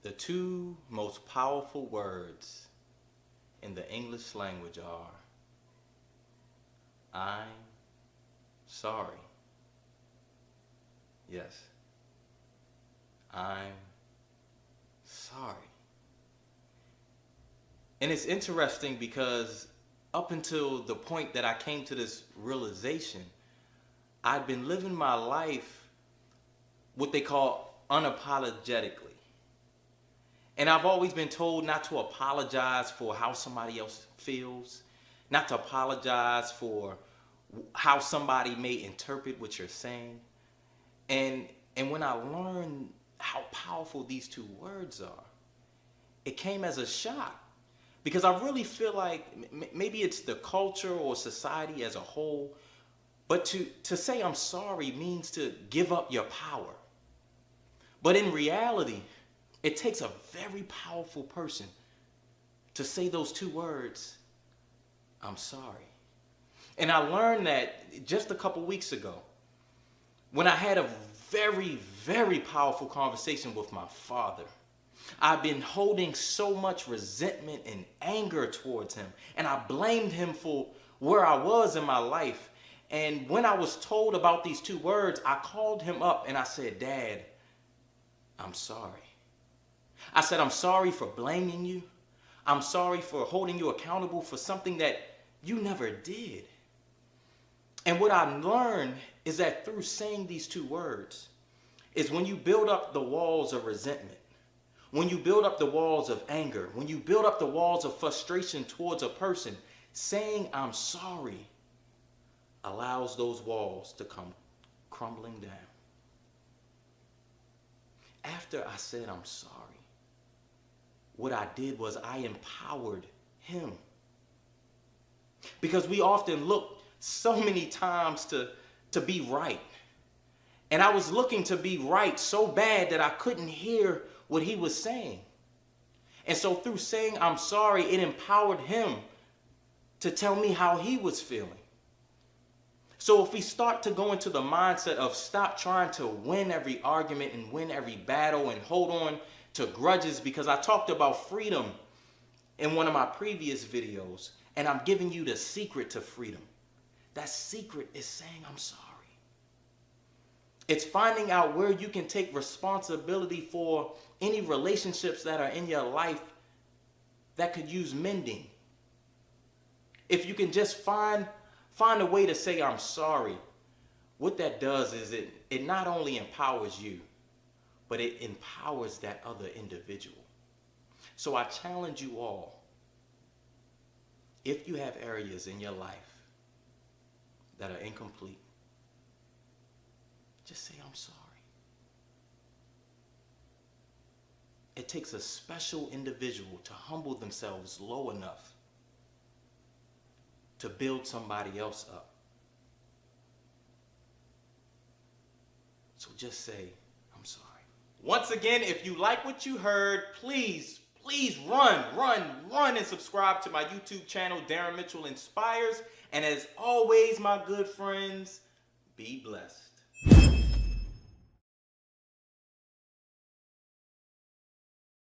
The two most powerful words in the English language are, I'm sorry. Yes, I'm sorry. And it's interesting because up until the point that I came to this realization, I'd been living my life what they call unapologetically. And I've always been told not to apologize for how somebody else feels, not to apologize for how somebody may interpret what you're saying. And when I learned how powerful these two words are, it came as a shock. Because I really feel like maybe it's the culture or society as a whole, but to say I'm sorry means to give up your power. But in reality, it takes a very powerful person to say those two words, I'm sorry. And I learned that just a couple weeks ago when I had a very, very powerful conversation with my father. I've been holding so much resentment and anger towards him, and I blamed him for where I was in my life. And when I was told about these two words, I called him up and I said, Dad, I'm sorry. I said, I'm sorry for blaming you. I'm sorry for holding you accountable for something that you never did. And what I learned is that through saying these two words is when you build up the walls of resentment, when you build up the walls of anger, when you build up the walls of frustration towards a person, saying I'm sorry allows those walls to come crumbling down. After I said I'm sorry, what I did was I empowered him. Because we often look so many times to be right. And I was looking to be right so bad that I couldn't hear what he was saying. And so through saying I'm sorry, it empowered him to tell me how he was feeling. So if we start to go into the mindset of stop trying to win every argument and win every battle and hold on to grudges, because I talked about freedom in one of my previous videos, and I'm giving you the secret to freedom. That secret is saying I'm sorry. It's finding out where you can take responsibility for any relationships that are in your life that could use mending. If you can just find a way to say I'm sorry, what that does is it not only empowers you, but it empowers that other individual. So I challenge you all, if you have areas in your life that are incomplete, just say I'm sorry. It takes a special individual to humble themselves low enough to build somebody else up. So just say, I'm sorry. Once again, if you like what you heard, please run and subscribe to my YouTube channel, Darren Mitchell Inspires. And as always, my good friends, be blessed.